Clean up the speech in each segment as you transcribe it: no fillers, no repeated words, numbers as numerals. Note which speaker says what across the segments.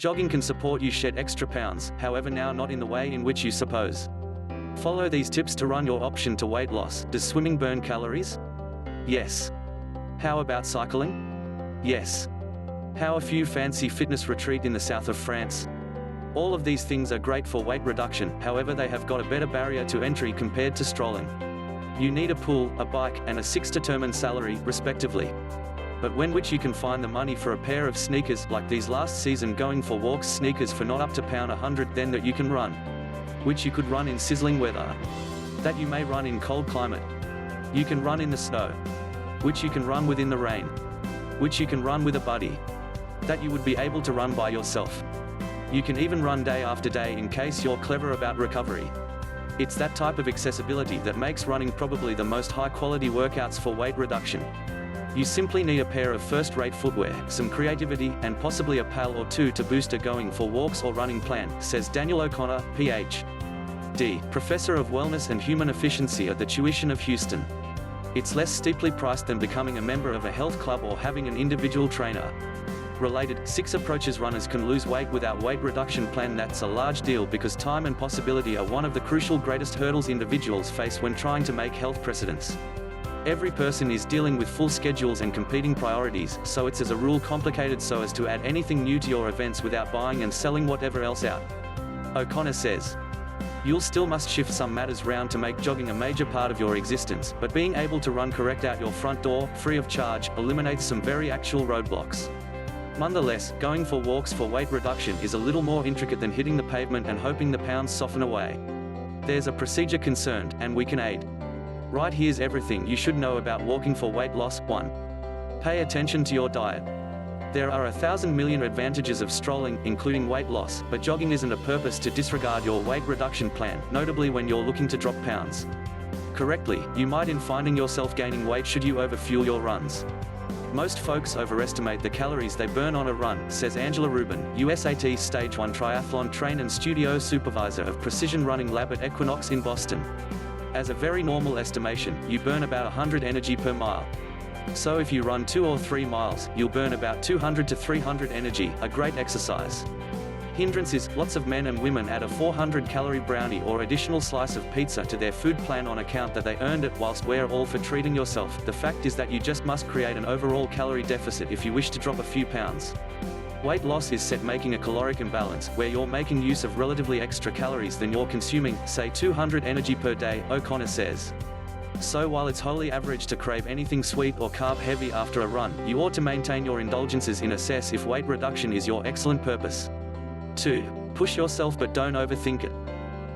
Speaker 1: Jogging can support you shed extra pounds, however now not in the way in which you suppose. Follow these tips to run your option to weight loss. Does swimming burn calories? Yes. How about cycling? Yes. How a few fancy fitness retreat in the south of France? All of these things are great for weight reduction, however they have got a better barrier to entry compared to strolling. You need a pool, a bike, and a 6-determined salary, respectively. But when which you can find the money for a pair of sneakers, like these last season going for walks sneakers for not up to £100, then that you can run. Which you could run in sizzling weather. That you may run in cold climate. You can run in the snow. Which you can run within the rain. Which you can run with a buddy. That you would be able to run by yourself. You can even run day after day in case you're clever about recovery. It's that type of accessibility that makes running probably the most high-quality workouts for weight reduction. You simply need a pair of first-rate footwear, some creativity, and possibly a pail or two to boost a going for walks or running plan, says Daniel O'Connor, Ph.D., Professor of Wellness and Human Efficiency at the Tuition of Houston. It's less steeply priced than becoming a member of a health club or having an individual trainer. Related, 6 approaches runners can lose weight without weight reduction plan. That's a large deal because time and possibility are one of the crucial greatest hurdles individuals face when trying to make health precedents. Every person is dealing with full schedules and competing priorities, so it's as a rule complicated so as to add anything new to your events without buying and selling whatever else out. O'Connor says, you'll still must shift some matters round to make jogging a major part of your existence, but being able to run correct out your front door, free of charge, eliminates some very actual roadblocks. Nonetheless, going for walks for weight reduction is a little more intricate than hitting the pavement and hoping the pounds soften away. There's a procedure concerned, and we can aid. Right, here's everything you should know about walking for weight loss. 1. Pay attention to your diet. There are 1,000 million advantages of strolling, including weight loss, but jogging isn't a purpose to disregard your weight reduction plan, notably when you're looking to drop pounds. Correctly, you might in finding yourself gaining weight should you overfuel your runs. Most folks overestimate the calories they burn on a run, says Angela Rubin, USAT Stage 1 triathlon train and studio supervisor of Precision Running Lab at Equinox in Boston. As a very normal estimation, you burn about 100 energy per mile. So if you run 2 or 3 miles, you'll burn about 200 to 300 energy, a great exercise. Hindrance is, lots of men and women add a 400-calorie brownie or additional slice of pizza to their food plan on account that they earned it, whilst we're all for treating yourself. The fact is that you just must create an overall calorie deficit if you wish to drop a few pounds. Weight loss is set making a caloric imbalance, where you're making use of relatively extra calories than you're consuming, say 200 energy per day, O'Connor says. So while it's wholly average to crave anything sweet or carb-heavy after a run, you ought to maintain your indulgences and assess if weight reduction is your excellent purpose. 2. Push yourself but don't overthink it.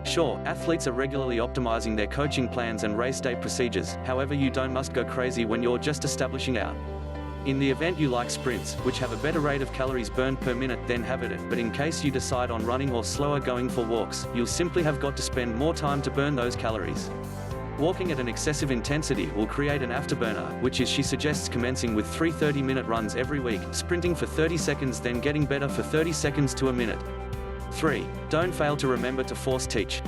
Speaker 1: Sure, athletes are regularly optimizing their coaching plans and race day procedures, however you must go crazy when you're just establishing out. In the event you like sprints, which have a better rate of calories burned per minute, then have at it, but in case you decide on running or slower going for walks, you'll simply have got to spend more time to burn those calories. Walking at an excessive intensity will create an afterburner, which is, she suggests, commencing with 3 30-minute runs every week, sprinting for 30 seconds then getting better for 30 seconds to a minute. 3. Don't fail to remember to force teach.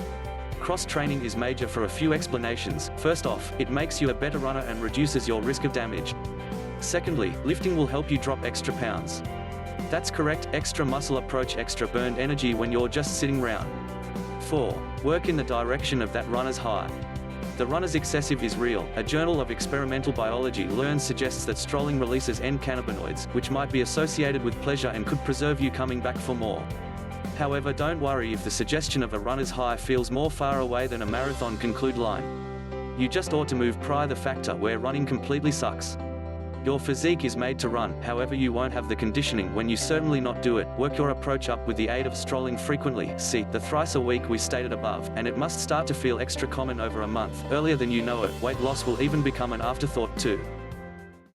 Speaker 1: Cross-training is major for a few explanations. First off, it makes you a better runner and reduces your risk of damage. Secondly, lifting will help you drop extra pounds. That's correct, extra muscle approach extra burned energy when you're just sitting round. 4. Work in the direction of that runner's high. The runner's excessive is real. A Journal of Experimental Biology Learns suggests that strolling releases N-cannabinoids, which might be associated with pleasure and could preserve you coming back for more. However, don't worry if the suggestion of a runner's high feels more far away than a marathon conclude line. You just ought to move prior the factor where running completely sucks. Your physique is made to run, however you won't have the conditioning when you certainly not do it. Work your approach up with the aid of strolling frequently, see the thrice a week we stated above, and it must start to feel extra common over a month. Earlier than you know it, weight loss will even become an afterthought too.